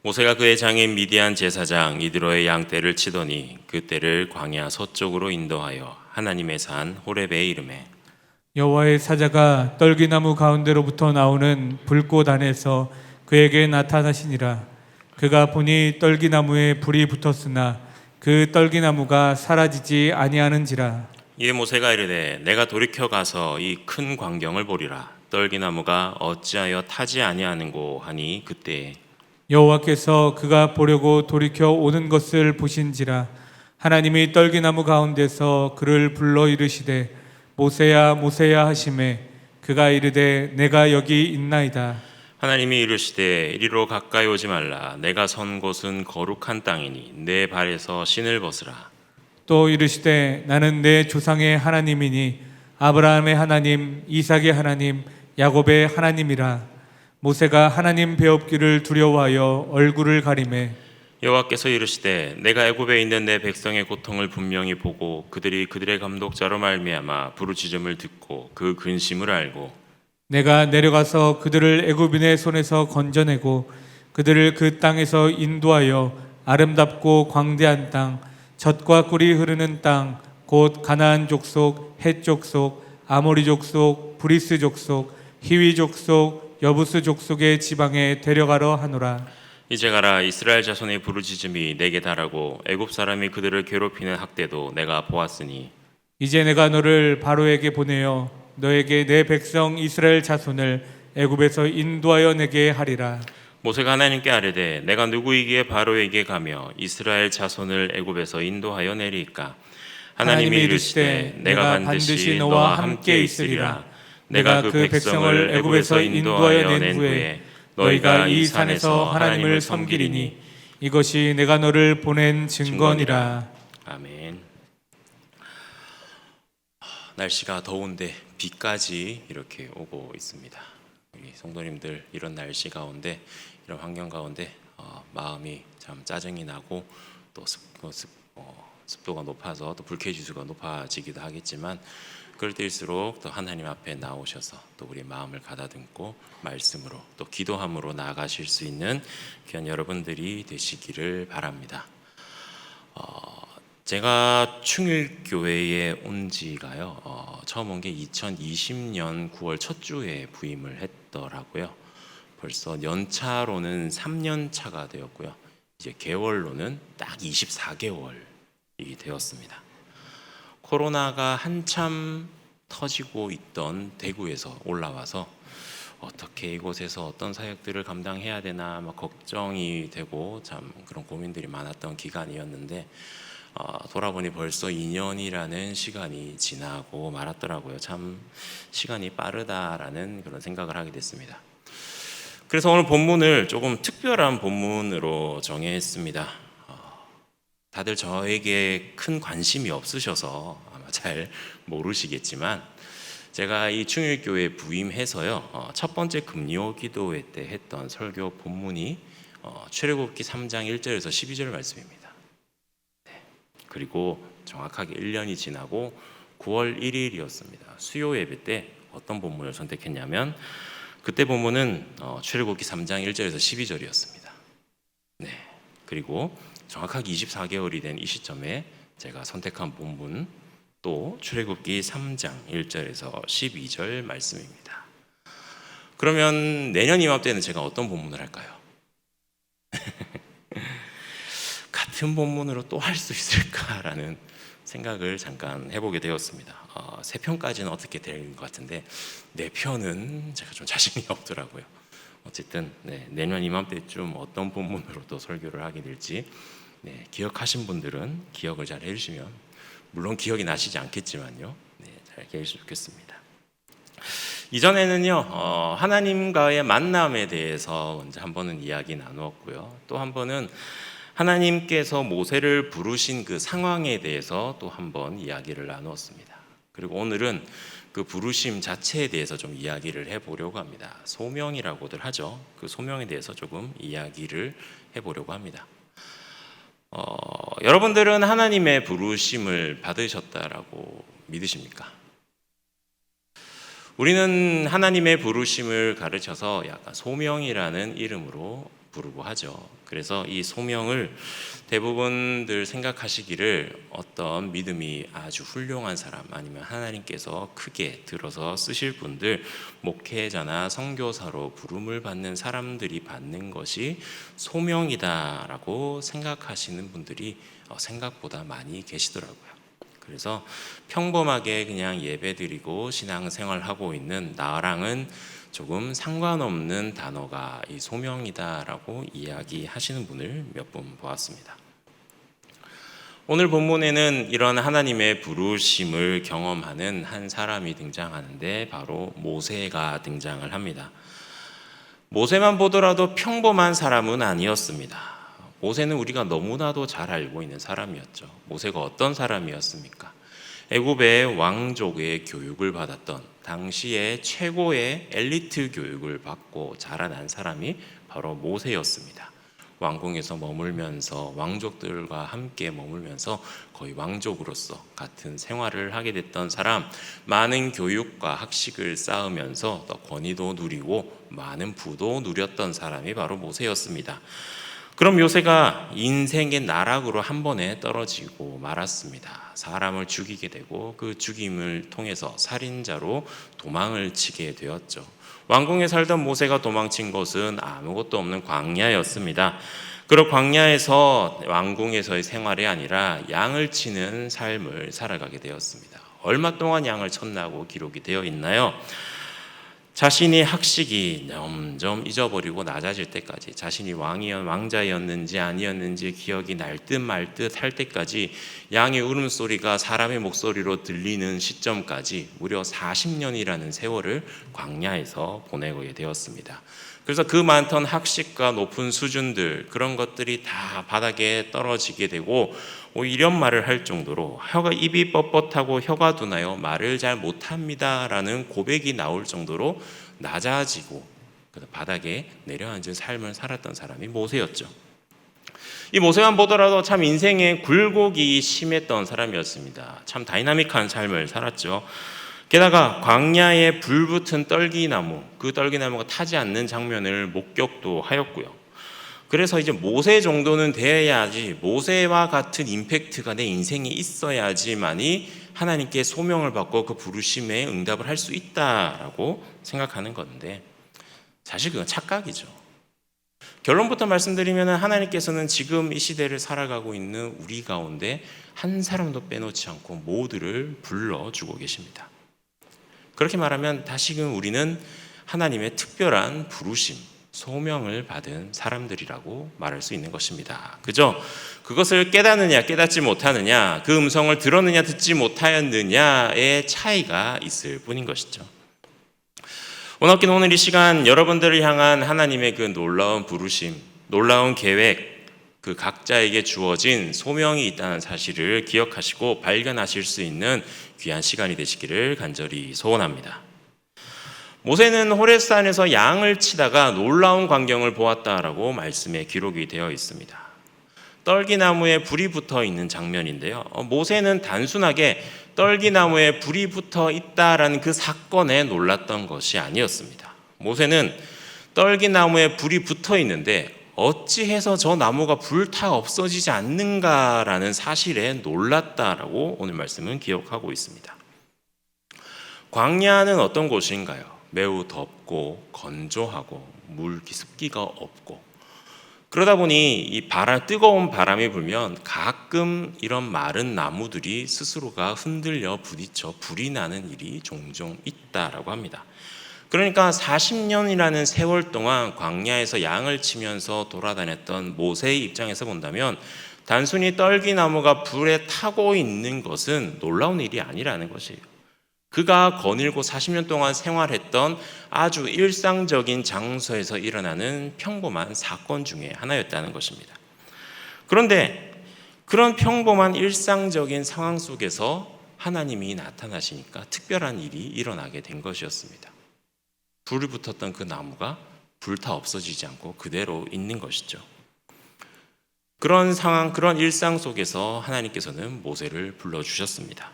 모세가 그의 장인 미디안 제사장 이드로의 양떼를 치더니 그 떼를 광야 서쪽으로 인도하여 하나님의 산 호렙에 이르매 여호와의 사자가 떨기나무 가운데로부터 나오는 불꽃 안에서 그에게 나타나시니라. 그가 보니 떨기나무에 불이 붙었으나 그 떨기나무가 사라지지 아니하는지라. 이에 모세가 이르되 내가 돌이켜 가서 이 큰 광경을 보리라. 떨기나무가 어찌하여 타지 아니하는고 하니 그때에 여호와께서 그가 보려고 돌이켜 오는 것을 보신지라. 하나님이 떨기나무 가운데서 그를 불러 이르시되 모세야 모세야 하시매 그가 이르되 내가 여기 있나이다. 하나님이 이르시되 이리로 가까이 오지 말라. 내가 선 곳은 거룩한 땅이니 내 발에서 신을 벗으라. 또 이르시되 나는 내 조상의 하나님이니 아브라함의 하나님 이삭의 하나님 야곱의 하나님이라. 모세가 하나님 배웁기를 두려워하여 얼굴을 가리매 여호와께서 이르시되 내가 애굽에 있는 내 백성의 고통을 분명히 보고 그들이 그들의 감독자로 말미암아 부르짖음을 듣고 그 근심을 알고 내가 내려가서 그들을 애굽인의 손에서 건져내고 그들을 그 땅에서 인도하여 아름답고 광대한 땅 젖과 꿀이 흐르는 땅 곧 가나안 족속 헷 족속 아모리 족속 브리스 족속 히위 족속 여부스 족속의 지방에 데려가러 하노라. 이제 가라. 이스라엘 자손의 부르짖음이 내게 달하고 애굽 사람이 그들을 괴롭히는 학대도 내가 보았으니 이제 내가 너를 바로에게 보내어 너에게 내 백성 이스라엘 자손을 애굽에서 인도하여 내게 하리라. 모세가 하나님께 아뢰되 내가 누구이기에 바로에게 가며 이스라엘 자손을 애굽에서 인도하여 내리까. 하나님이 이르시되 내가 반드시 너와 함께 있으리라. 내가 그 백성을 애굽에서 인도하여 낸 후에 너희가 이 산에서 하나님을 섬기리니 이것이 내가 너를 보낸 증거니라. 아멘. 날씨가 더운데 비까지 이렇게 오고 있습니다. 우리 성도님들 이런 날씨 가운데 이런 환경 가운데 마음이 참 짜증이 나고 또 습도가 높아서 또 불쾌지수가 높아지기도 하겠지만 그럴 때일수록 또 하나님 앞에 나오셔서 또 우리 마음을 가다듬고 말씀으로 또 기도함으로 나아가실 수 있는 귀한 여러분들이 되시기를 바랍니다. 제가 충일교회에 온 지가요 처음 온 게 2020년 9월 첫 주에 부임을 했더라고요. 벌써 연차로는 3년 차가 되었고요. 이제 개월로는 딱 24개월이 되었습니다. 코로나가 한참 터지고 있던 대구에서 올라와서 어떻게 이곳에서 어떤 사역들을 감당해야 되나 막 걱정이 되고 참 그런 고민들이 많았던 기간이었는데 돌아보니 벌써 2년이라는 시간이 지나고 말았더라고요. 참 시간이 빠르다라는 그런 생각을 하게 됐습니다. 그래서 오늘 본문을 조금 특별한 본문으로 정했습니다. 다들 저에게 큰 관심이 없으셔서 아마 잘 모르시겠지만 제가 이 충일교회 부임해서요 첫 번째 금요 기도회 때 했던 설교 본문이 출애굽기 3장 1절에서 12절 말씀입니다. 네. 그리고 정확하게 1년이 지나고 9월 1일이었습니다. 수요 예배 때 어떤 본문을 선택했냐면 그때 본문은 출애굽기 3장 1절에서 12절이었습니다. 네. 그리고 정확하게 24개월이 된 이 시점에 제가 선택한 본문 또 출애굽기 3장 1절에서 12절 말씀입니다. 그러면 내년 이맘때는 제가 어떤 본문을 할까요? 같은 본문으로 또 할 수 있을까라는 생각을 잠깐 해보게 되었습니다. 3편까지는 어떻게 될 것 같은데 4편은 제가 좀 자신이 없더라고요. 어쨌든 내년 이맘때쯤 어떤 본문으로 또 설교를 하게 될지 기억하신 분들은 기억을 잘 해주시면 물론 기억이 나시지 않겠지만요 잘 해주시면 좋겠습니다. 이전에는요 하나님과의 만남에 대해서 먼저 한 번은 이야기 나누었고요. 또 한 번은 하나님께서 모세를 부르신 그 상황에 대해서 또 한 번 이야기를 나누었습니다. 그리고 오늘은 그 부르심 자체에 대해서 좀 이야기를 해보려고 합니다. 소명이라고들 하죠. 그 소명에 대해서 조금 이야기를 해보려고 합니다. 여러분들은 하나님의 부르심을 받으셨다라고 믿으십니까? 우리는 하나님의 부르심을 가르쳐서 약간 소명이라는 이름으로 부르고 하죠. 그래서 이 소명을 대부분들 생각하시기를 어떤 믿음이 아주 훌륭한 사람 아니면 하나님께서 크게 들어서 쓰실 분들, 목회자나 선교사로 부름을 받는 사람들이 받는 것이 소명이다라고 생각하시는 분들이 생각보다 많이 계시더라고요. 그래서 평범하게 그냥 예배드리고 신앙생활하고 있는 나랑은 조금 상관없는 단어가 이 소명이다라고 이야기하시는 분을 몇 분 보았습니다. 오늘 본문에는 이런 하나님의 부르심을 경험하는 한 사람이 등장하는데 바로 모세가 등장을 합니다. 모세만 보더라도 평범한 사람은 아니었습니다. 모세는 우리가 너무나도 잘 알고 있는 사람이었죠. 모세가 어떤 사람이었습니까? 애굽의 왕족의 교육을 받았던 당시의 최고의 엘리트 교육을 받고 자라난 사람이 바로 모세였습니다. 왕궁에서 머물면서 왕족들과 함께 머물면서 거의 왕족으로서 같은 생활을 하게 됐던 사람, 많은 교육과 학식을 쌓으면서 또 권위도 누리고 많은 부도 누렸던 사람이 바로 모세였습니다. 그럼 모세가 인생의 나락으로 한 번에 떨어지고 말았습니다. 사람을 죽이게 되고 그 죽임을 통해서 살인자로 도망을 치게 되었죠. 왕궁에 살던 모세가 도망친 곳은 아무것도 없는 광야였습니다. 그리고 광야에서 왕궁에서의 생활이 아니라 양을 치는 삶을 살아가게 되었습니다. 얼마 동안 양을 쳤나고 기록이 되어 있나요? 자신이 학식이 점점 잊어버리고 낮아질 때까지, 자신이 왕자였는지 아니었는지 기억이 날 듯 말 듯 할 때까지 양의 울음소리가 사람의 목소리로 들리는 시점까지 무려 40년이라는 세월을 광야에서 보내게 되었습니다. 그래서 그 많던 학식과 높은 수준들, 그런 것들이 다 바닥에 떨어지게 되고 이런 말을 할 정도로 입이 뻣뻣하고 혀가 두나요? 말을 잘 못합니다 라는 고백이 나올 정도로 낮아지고 바닥에 내려앉은 삶을 살았던 사람이 모세였죠. 이 모세만 보더라도 참 인생의 굴곡이 심했던 사람이었습니다. 참 다이나믹한 삶을 살았죠. 게다가 광야에 불붙은 떨기나무, 그 떨기나무가 타지 않는 장면을 목격도 하였고요. 그래서 이제 모세 정도는 돼야지, 모세와 같은 임팩트가 내 인생에 있어야지만이 하나님께 소명을 받고 그 부르심에 응답을 할 수 있다라고 생각하는 건데, 사실 그건 착각이죠. 결론부터 말씀드리면 하나님께서는 지금 이 시대를 살아가고 있는 우리 가운데 한 사람도 빼놓지 않고 모두를 불러주고 계십니다. 그렇게 말하면 다시금 우리는 하나님의 특별한 부르심, 소명을 받은 사람들이라고 말할 수 있는 것입니다. 그죠? 그것을 깨닫느냐 깨닫지 못하느냐, 그 음성을 들었느냐 듣지 못하였느냐의 차이가 있을 뿐인 것이죠. 오늘 이 시간 여러분들을 향한 하나님의 그 놀라운 부르심, 놀라운 계획, 그 각자에게 주어진 소명이 있다는 사실을 기억하시고 발견하실 수 있는 귀한 시간이 되시기를 간절히 소원합니다. 모세는 호렙산에서 양을 치다가 놀라운 광경을 보았다라고 말씀에 기록이 되어 있습니다. 떨기나무에 불이 붙어 있는 장면인데요. 모세는 단순하게 떨기나무에 불이 붙어 있다라는 그 사건에 놀랐던 것이 아니었습니다. 모세는 떨기나무에 불이 붙어 있는데 어찌해서 저 나무가 불타 없어지지 않는가라는 사실에 놀랐다라고 오늘 말씀은 기록하고 있습니다. 광야는 어떤 곳인가요? 매우 덥고 건조하고 물 습기가 없고, 그러다 보니 이 뜨거운 바람이 불면 가끔 이런 마른 나무들이 스스로가 흔들려 부딪혀 불이 나는 일이 종종 있다라고 합니다. 그러니까 40년이라는 세월 동안 광야에서 양을 치면서 돌아다녔던 모세의 입장에서 본다면 단순히 떨기나무가 불에 타고 있는 것은 놀라운 일이 아니라는 것이에요. 그가 거닐고 40년 동안 생활했던 아주 일상적인 장소에서 일어나는 평범한 사건 중에 하나였다는 것입니다. 그런데 그런 평범한 일상적인 상황 속에서 하나님이 나타나시니까 특별한 일이 일어나게 된 것이었습니다. 불이 붙었던 그 나무가 불타 없어지지 않고 그대로 있는 것이죠. 그런 상황, 그런 일상 속에서 하나님께서는 모세를 불러주셨습니다.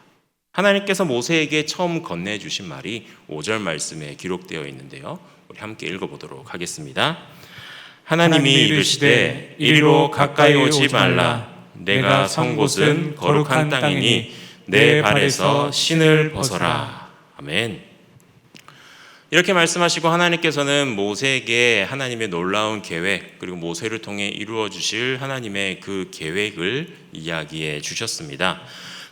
하나님께서 모세에게 처음 건네주신 말이 5절 말씀에 기록되어 있는데요. 우리 함께 읽어보도록 하겠습니다. 하나님이 이르시되 이리로 가까이 오지 말라. 내가 선 곳은 거룩한 땅이니 내 발에서 신을 벗어라. 아멘. 이렇게 말씀하시고 하나님께서는 모세에게 하나님의 놀라운 계획, 그리고 모세를 통해 이루어 주실 하나님의 그 계획을 이야기해 주셨습니다.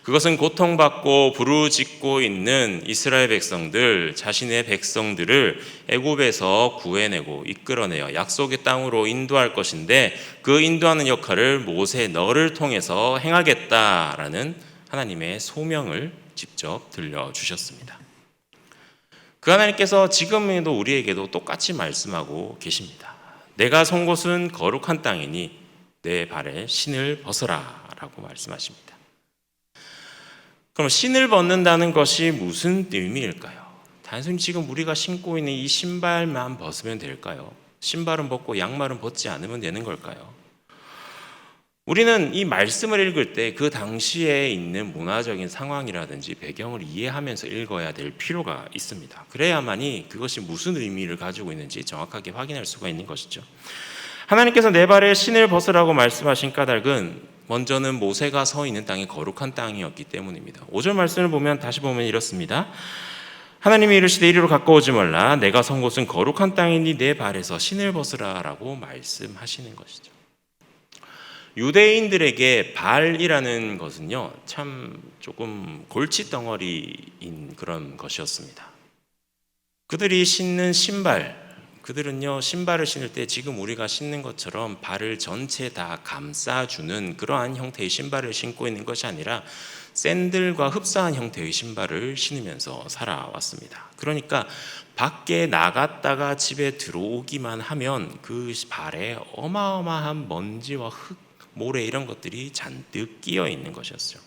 그것은 고통받고 부르짖고 있는 이스라엘 백성들, 자신의 백성들을 애굽에서 구해내고 이끌어내어 약속의 땅으로 인도할 것인데, 그 인도하는 역할을 모세 너를 통해서 행하겠다라는 하나님의 소명을 직접 들려주셨습니다. 그 하나님께서 지금에도 우리에게도 똑같이 말씀하고 계십니다. 내가 선 곳은 거룩한 땅이니 내 발에 신을 벗어라 라고 말씀하십니다. 그럼 신을 벗는다는 것이 무슨 의미일까요? 단순히 지금 우리가 신고 있는 이 신발만 벗으면 될까요? 신발은 벗고 양말은 벗지 않으면 되는 걸까요? 우리는 이 말씀을 읽을 때 그 당시에 있는 문화적인 상황이라든지 배경을 이해하면서 읽어야 될 필요가 있습니다. 그래야만이 그것이 무슨 의미를 가지고 있는지 정확하게 확인할 수가 있는 것이죠. 하나님께서 내 발에 신을 벗으라고 말씀하신 까닭은 먼저는 모세가 서 있는 땅이 거룩한 땅이었기 때문입니다. 5절 말씀을 보면 다시 보면 이렇습니다. 하나님이 이르시되 이리로 가까우지 말라. 내가 선 곳은 거룩한 땅이니 내 발에서 신을 벗으라 라고 말씀하시는 것이죠. 유대인들에게 발이라는 것은요, 참 조금 골칫덩어리인 그런 것이었습니다. 그들이 신는 신발, 그들은요 신발을 신을 때 지금 우리가 신는 것처럼 발을 전체 다 감싸주는 그러한 형태의 신발을 신고 있는 것이 아니라 샌들과 흡사한 형태의 신발을 신으면서 살아왔습니다. 그러니까 밖에 나갔다가 집에 들어오기만 하면 그 발에 어마어마한 먼지와 흙, 모래 이런 것들이 잔뜩 끼어 있는 것이었어요.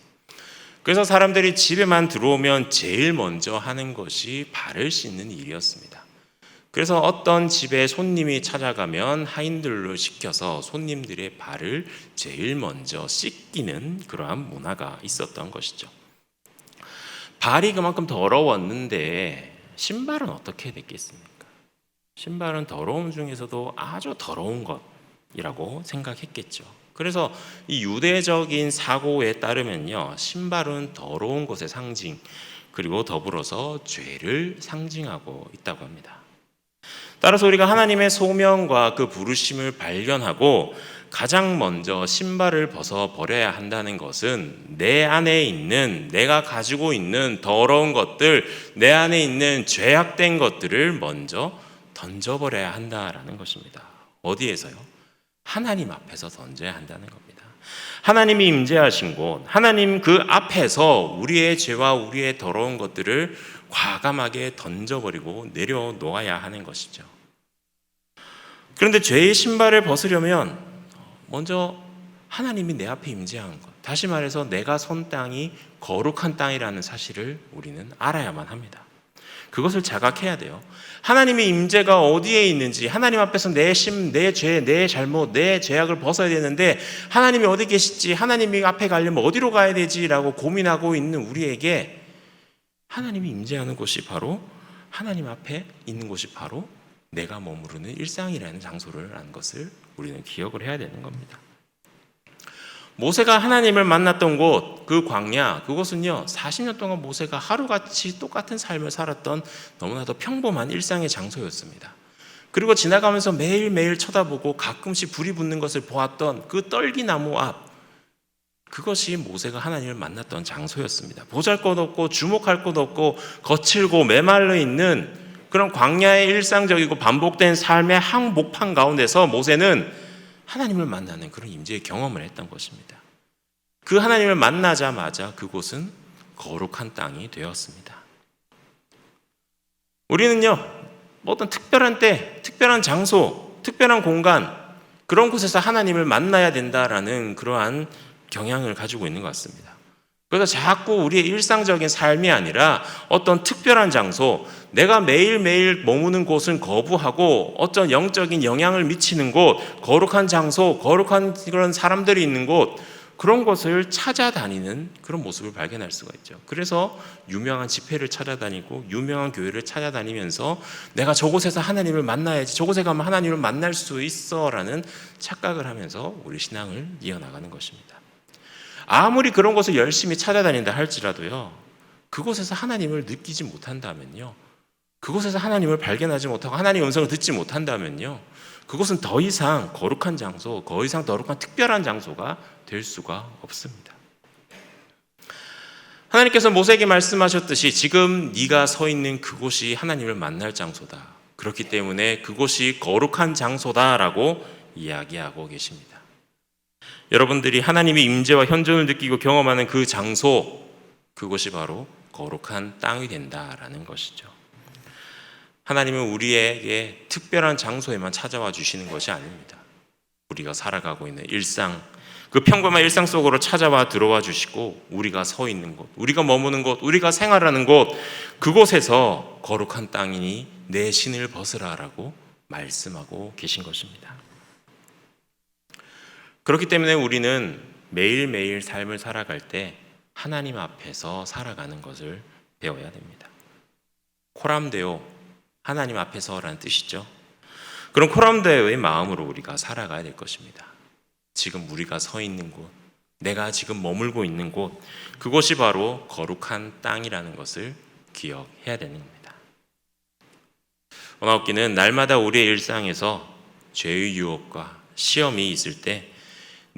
그래서 사람들이 집에만 들어오면 제일 먼저 하는 것이 발을 씻는 일이었습니다. 그래서 어떤 집에 손님이 찾아가면 하인들로 시켜서 손님들의 발을 제일 먼저 씻기는 그러한 문화가 있었던 것이죠. 발이 그만큼 더러웠는데 신발은 어떻게 됐겠습니까? 신발은 더러움 중에서도 아주 더러운 것이라고 생각했겠죠. 그래서 이 유대적인 사고에 따르면요, 신발은 더러운 것의 상징, 그리고 더불어서 죄를 상징하고 있다고 합니다. 따라서 우리가 하나님의 소명과 그 부르심을 발견하고 가장 먼저 신발을 벗어 버려야 한다는 것은 내 안에 있는, 내가 가지고 있는 더러운 것들, 내 안에 있는 죄악된 것들을 먼저 던져버려야 한다라는 것입니다. 어디에서요? 하나님 앞에서 던져야 한다는 겁니다. 하나님이 임재하신 곳, 하나님 그 앞에서 우리의 죄와 우리의 더러운 것들을 과감하게 던져버리고 내려놓아야 하는 것이죠. 그런데 죄의 신발을 벗으려면 먼저 하나님이 내 앞에 임재하는 것, 다시 말해서 내가 선 땅이 거룩한 땅이라는 사실을 우리는 알아야만 합니다. 그것을 자각해야 돼요. 하나님의 임재가 어디에 있는지, 하나님 앞에서 내 죄, 내 잘못, 내 죄악을 벗어야 되는데 하나님이 어디 계실지, 하나님이 앞에 가려면 어디로 가야 되지라고 고민하고 있는 우리에게 하나님이 임재하는 곳이 바로, 하나님 앞에 있는 곳이 바로 내가 머무르는 일상이라는 장소라는 것을 우리는 기억을 해야 되는 겁니다. 모세가 하나님을 만났던 곳, 그 광야, 그곳은요 40년 동안 모세가 하루같이 똑같은 삶을 살았던 너무나도 평범한 일상의 장소였습니다. 그리고 지나가면서 매일매일 쳐다보고 가끔씩 불이 붙는 것을 보았던 그 떨기나무 앞, 그것이 모세가 하나님을 만났던 장소였습니다. 보잘것없고 주목할 것 없고 거칠고 메말라 있는 그런 광야의 일상적이고 반복된 삶의 한복판 가운데서 모세는 하나님을 만나는 그런 임재의 경험을 했던 것입니다. 그 하나님을 만나자마자 그곳은 거룩한 땅이 되었습니다. 우리는요, 어떤 특별한 때, 특별한 장소, 특별한 공간, 그런 곳에서 하나님을 만나야 된다라는 그러한 경향을 가지고 있는 것 같습니다. 그래서 자꾸 우리의 일상적인 삶이 아니라 어떤 특별한 장소, 내가 매일매일 머무는 곳은 거부하고 어떤 영적인 영향을 미치는 곳, 거룩한 장소, 거룩한 그런 사람들이 있는 곳, 그런 것을 찾아다니는 그런 모습을 발견할 수가 있죠. 그래서 유명한 집회를 찾아다니고 유명한 교회를 찾아다니면서 내가 저곳에서 하나님을 만나야지, 저곳에 가면 하나님을 만날 수 있어라는 착각을 하면서 우리 신앙을 이어나가는 것입니다. 아무리 그런 것을 열심히 찾아다닌다 할지라도요, 그곳에서 하나님을 느끼지 못한다면요, 그곳에서 하나님을 발견하지 못하고 하나님의 음성을 듣지 못한다면요, 그곳은 더 이상 거룩한 장소, 더 이상 거룩한 특별한 장소가 될 수가 없습니다. 하나님께서 모세에게 말씀하셨듯이 지금 네가 서 있는 그곳이 하나님을 만날 장소다. 그렇기 때문에 그곳이 거룩한 장소다라고 이야기하고 계십니다. 여러분들이 하나님의 임재와 현존을 느끼고 경험하는 그 장소, 그곳이 바로 거룩한 땅이 된다라는 것이죠. 하나님은 우리에게 특별한 장소에만 찾아와 주시는 것이 아닙니다. 우리가 살아가고 있는 일상, 그 평범한 일상 속으로 찾아와 들어와 주시고 우리가 서 있는 곳, 우리가 머무는 곳, 우리가 생활하는 곳, 그곳에서 거룩한 땅이니 내 신을 벗으라라고 말씀하고 계신 것입니다. 그렇기 때문에 우리는 매일매일 삶을 살아갈 때 하나님 앞에서 살아가는 것을 배워야 됩니다. 코람데오, 하나님 앞에서라는 뜻이죠. 그런 코람데오의 마음으로 우리가 살아가야 될 것입니다. 지금 우리가 서 있는 곳, 내가 지금 머물고 있는 곳, 그곳이 바로 거룩한 땅이라는 것을 기억해야 되는 겁니다. 언어학기는 날마다 우리의 일상에서 죄의 유혹과 시험이 있을 때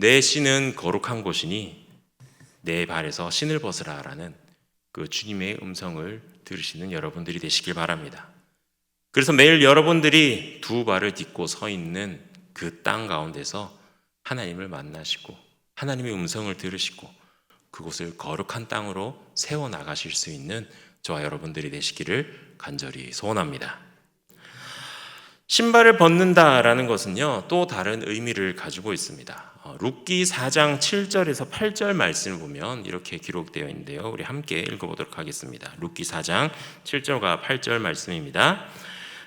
내 신은 거룩한 곳이니 내 발에서 신을 벗으라라는 그 주님의 음성을 들으시는 여러분들이 되시길 바랍니다. 그래서 매일 여러분들이 두 발을 딛고 서 있는 그 땅 가운데서 하나님을 만나시고 하나님의 음성을 들으시고 그곳을 거룩한 땅으로 세워나가실 수 있는 저와 여러분들이 되시기를 간절히 소원합니다. 신발을 벗는다라는 것은요, 또 다른 의미를 가지고 있습니다. 룻기 4장 7절에서 8절 말씀을 보면 이렇게 기록되어 있는데요. 우리 함께 읽어보도록 하겠습니다. 룻기 4장 7절과 8절 말씀입니다.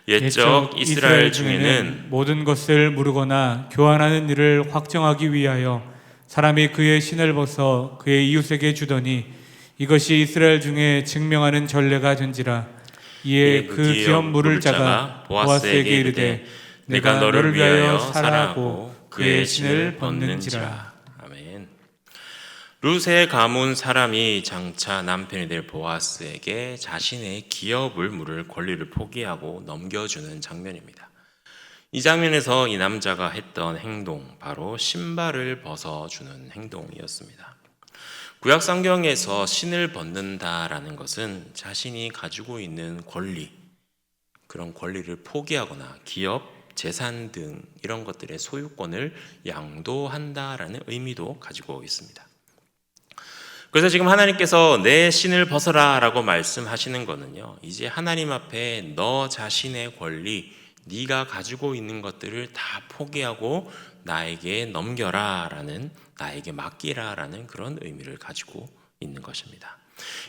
옛적 이스라엘 중에는 모든 것을 무르거나 교환하는 일을 확정하기 위하여 사람이 그의 신을 벗어 그의 이웃에게 주더니 이것이 이스라엘 중에 증명하는 전례가 전지라. 이에 그 기업 물을 자가 보아스에게 이르되 내가 너를 위하여 살아하고 그의 신을 벗는지라. 아멘. 룻의 가문 사람이 장차 남편이 될 보아스에게 자신의 기업을 물을 권리를 포기하고 넘겨주는 장면입니다. 이 장면에서 이 남자가 했던 행동, 바로 신발을 벗어주는 행동이었습니다. 구약 성경에서 신을 벗는다라는 것은 자신이 가지고 있는 권리, 그런 권리를 포기하거나 기업, 재산 등 이런 것들의 소유권을 양도한다라는 의미도 가지고 있습니다. 그래서 지금 하나님께서 내 신을 벗어라 라고 말씀하시는 거는요, 이제 하나님 앞에 너 자신의 권리, 네가 가지고 있는 것들을 다 포기하고 나에게 넘겨라 라는, 나에게 맡기라 라는 그런 의미를 가지고 있는 것입니다.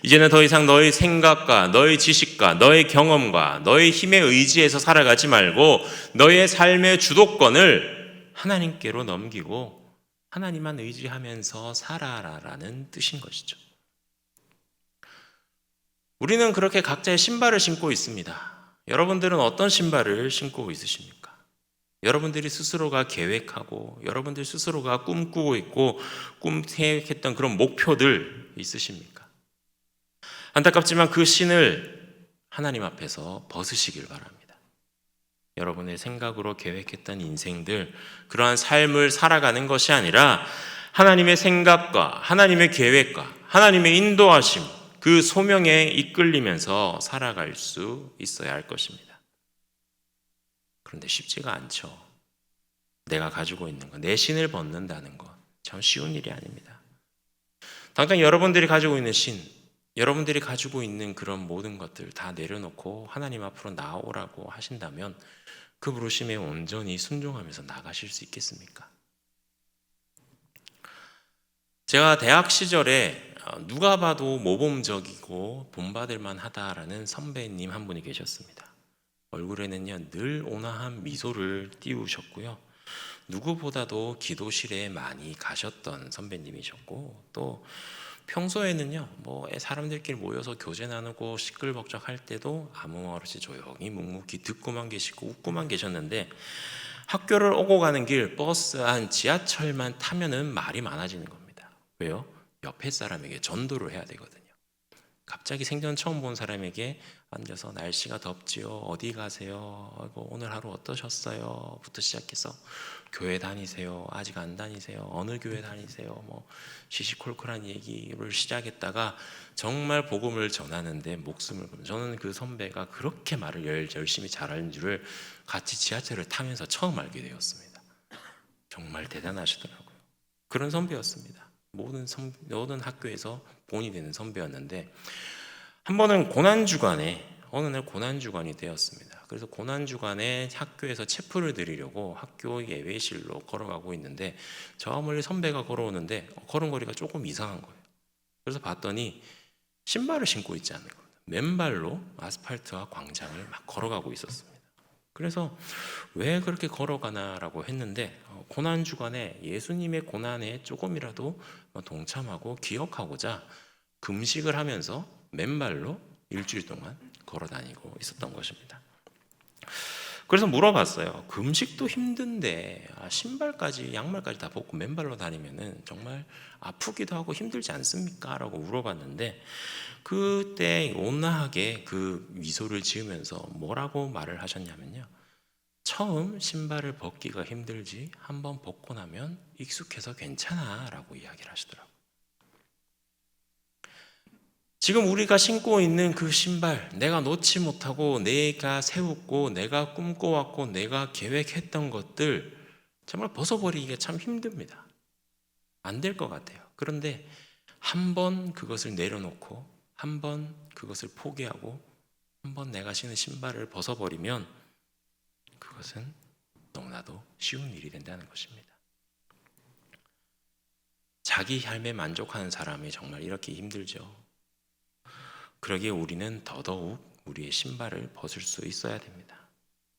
이제는 더 이상 너의 생각과 너의 지식과 너의 경험과 너의 힘에 의지해서 살아가지 말고 너의 삶의 주도권을 하나님께로 넘기고 하나님만 의지하면서 살아라라는 뜻인 것이죠. 우리는 그렇게 각자의 신발을 신고 있습니다. 여러분들은 어떤 신발을 신고 있으십니까? 여러분들이 스스로가 계획하고 여러분들 스스로가 꿈꾸고 있고 계획했던 그런 목표들 있으십니까? 안타깝지만 그 신을 하나님 앞에서 벗으시길 바랍니다. 여러분의 생각으로 계획했던 인생들, 그러한 삶을 살아가는 것이 아니라 하나님의 생각과 하나님의 계획과 하나님의 인도하심, 그 소명에 이끌리면서 살아갈 수 있어야 할 것입니다. 그런데 쉽지가 않죠. 내가 가지고 있는 것, 내 신을 벗는다는 것, 참 쉬운 일이 아닙니다. 당장 여러분들이 가지고 있는 신, 여러분들이 가지고 있는 그런 모든 것들 다 내려놓고 하나님 앞으로 나오라고 하신다면 그 부르심에 온전히 순종하면서 나가실 수 있겠습니까? 제가 대학 시절에 누가 봐도 모범적이고 본받을 만하다라는 선배님 한 분이 계셨습니다. 얼굴에는요 늘 온화한 미소를 띄우셨고요, 누구보다도 기도실에 많이 가셨던 선배님이셨고, 또 평소에는요, 뭐 사람들끼리 모여서 교제 나누고 시끌벅적할 때도 아무 말 없이 조용히 묵묵히 듣고만 계시고 웃고만 계셨는데, 학교를 오고 가는 길 버스 안 지하철만 타면은 말이 많아지는 겁니다. 왜요? 옆에 사람에게 전도를 해야 되거든요. 갑자기 생전 처음 본 사람에게 앉아서 날씨가 덥지요, 어디 가세요, 아이고, 오늘 하루 어떠셨어요? 부터 시작해서 교회 다니세요, 아직 안 다니세요, 어느 교회 다니세요, 뭐 시시콜콜한 얘기를 시작했다가 정말 복음을 전하는데 목숨을 걸고, 저는 그 선배가 그렇게 말을 열심히 잘하는 줄을 같이 지하철을 타면서 처음 알게 되었습니다. 정말 대단하시더라고요. 그런 선배였습니다. 모든 학교에서 본이 되는 선배였는데, 한 번은 어느 날 고난주간이 되었습니다. 그래서 고난주간에 학교에서 체풀을 드리려고 학교 예배실로 걸어가고 있는데, 저 멀리 선배가 걸어오는데 걸음걸이가 조금 이상한 거예요. 그래서 봤더니 신발을 신고 있지 않는 겁니다. 맨발로 아스팔트와 광장을 막 걸어가고 있었습니다. 그래서 왜 그렇게 걸어가나라고 했는데, 고난주간에 예수님의 고난에 조금이라도 동참하고 기억하고자 금식을 하면서 맨발로 일주일 동안 걸어 다니고 있었던 것입니다. 그래서 물어봤어요. 금식도 힘든데 신발까지, 양말까지 다 벗고 맨발로 다니면은 정말 아프기도 하고 힘들지 않습니까? 라고 물어봤는데, 그때 온화하게 그 미소를 지으면서 뭐라고 말을 하셨냐면요, 처음 신발을 벗기가 힘들지 한번 벗고 나면 익숙해서 괜찮아 라고 이야기를 하시더라고요. 지금 우리가 신고 있는 그 신발, 내가 놓지 못하고 내가 세웠고 내가 꿈꿔왔고 내가 계획했던 것들, 정말 벗어버리기가 참 힘듭니다. 안 될 것 같아요. 그런데 한번 그것을 내려놓고 한번 그것을 포기하고 한번 내가 신은 신발을 벗어버리면 그것은 너무나도 쉬운 일이 된다는 것입니다. 자기 삶에 만족하는 사람이 정말 이렇게 힘들죠. 그러기에 우리는 더더욱 우리의 신발을 벗을 수 있어야 됩니다.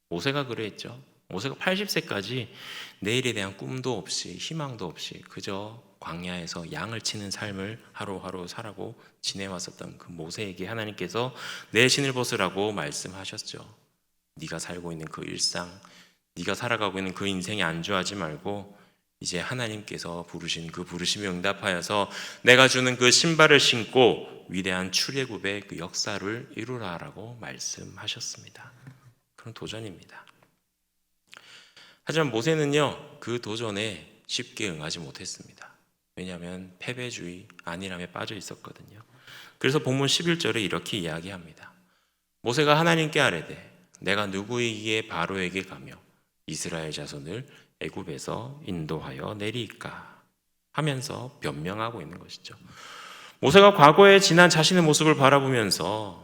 모세가 그랬죠. 모세가 80세까지 내일에 대한 꿈도 없이 희망도 없이 그저 광야에서 양을 치는 삶을 하루하루 살아고 지내왔었던 그 모세에게 하나님께서 내 신을 벗으라고 말씀하셨죠. 네가 살고 있는 그 일상, 네가 살아가고 있는 그 인생에 안주하지 말고 이제 하나님께서 부르신 그 부르심에 응답하여서 내가 주는 그 신발을 신고 위대한 출애굽의 그 역사를 이루라라고 말씀하셨습니다. 그런 도전입니다. 하지만 모세는요, 그 도전에 쉽게 응하지 못했습니다. 왜냐하면 패배주의, 안일함에 빠져 있었거든요. 그래서 본문 11절에 이렇게 이야기합니다. 모세가 하나님께 아뢰되 내가 누구이기에 바로에게 가며 이스라엘 자손을 애굽에서 인도하여 내리이까 하면서 변명하고 있는 것이죠. 모세가 과거에 지난 자신의 모습을 바라보면서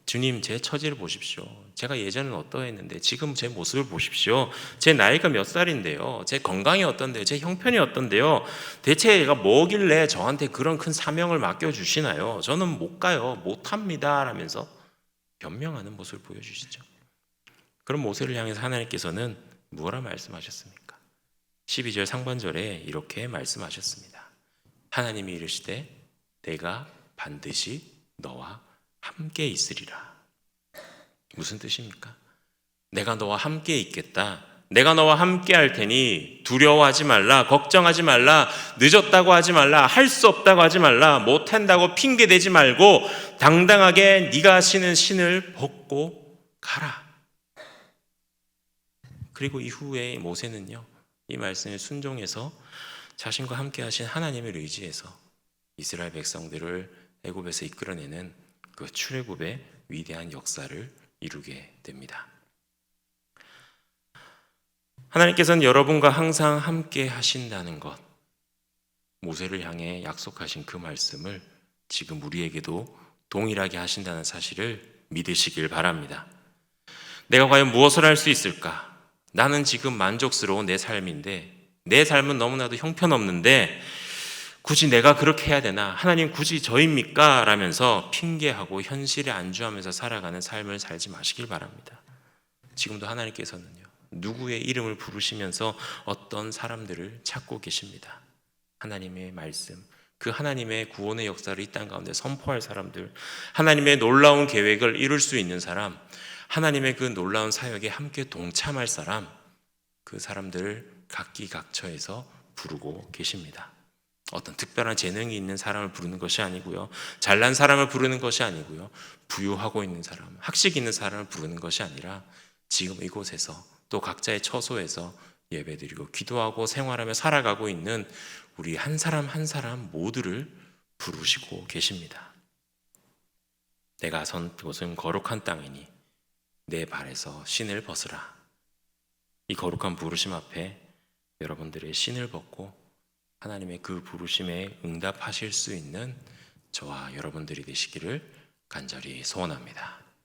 주님, 제 처지를 보십시오. 제가 예전엔 어떠했는데 지금 제 모습을 보십시오. 제 나이가 몇 살인데요, 제 건강이 어떤데요, 제 형편이 어떤데요, 대체 얘가 뭐길래 저한테 그런 큰 사명을 맡겨주시나요? 저는 못 가요, 못합니다 라면서 변명하는 모습을 보여주시죠. 그런 모세를 향해서 하나님께서는 뭐라 말씀하셨습니까? 12절 상반절에 이렇게 말씀하셨습니다. 하나님이 이르시되 내가 반드시 너와 함께 있으리라. 무슨 뜻입니까? 내가 너와 함께 있겠다. 내가 너와 함께 할 테니 두려워하지 말라, 걱정하지 말라, 늦었다고 하지 말라, 할 수 없다고 하지 말라, 못한다고 핑계대지 말고 당당하게 네가 신은 신을 벗고 가라. 그리고 이후에 모세는요, 이 말씀에 순종해서 자신과 함께 하신 하나님을 의지해서 이스라엘 백성들을 애굽에서 이끌어내는 그 출애굽의 위대한 역사를 이루게 됩니다. 하나님께서는 여러분과 항상 함께 하신다는 것, 모세를 향해 약속하신 그 말씀을 지금 우리에게도 동일하게 하신다는 사실을 믿으시길 바랍니다. 내가 과연 무엇을 할 수 있을까? 나는 지금 만족스러운 내 삶인데, 내 삶은 너무나도 형편없는데 굳이 내가 그렇게 해야 되나? 하나님 굳이 저입니까? 라면서 핑계하고 현실에 안주하면서 살아가는 삶을 살지 마시길 바랍니다. 지금도 하나님께서는요, 누구의 이름을 부르시면서 어떤 사람들을 찾고 계십니다. 하나님의 말씀, 그 하나님의 구원의 역사를 이 땅 가운데 선포할 사람들, 하나님의 놀라운 계획을 이룰 수 있는 사람, 하나님의 그 놀라운 사역에 함께 동참할 사람, 그 사람들을 각기각처에서 부르고 계십니다. 어떤 특별한 재능이 있는 사람을 부르는 것이 아니고요, 잘난 사람을 부르는 것이 아니고요, 부유하고 있는 사람, 학식 있는 사람을 부르는 것이 아니라 지금 이곳에서 또 각자의 처소에서 예배드리고 기도하고 생활하며 살아가고 있는 우리 한 사람 한 사람 모두를 부르시고 계십니다. 내가 선 곳은 거룩한 땅이니 내 발에서 신을 벗으라. 이 거룩한 부르심 앞에 여러분들의 신을 벗고 하나님의 그 부르심에 응답하실 수 있는 저와 여러분들이 되시기를 간절히 소원합니다.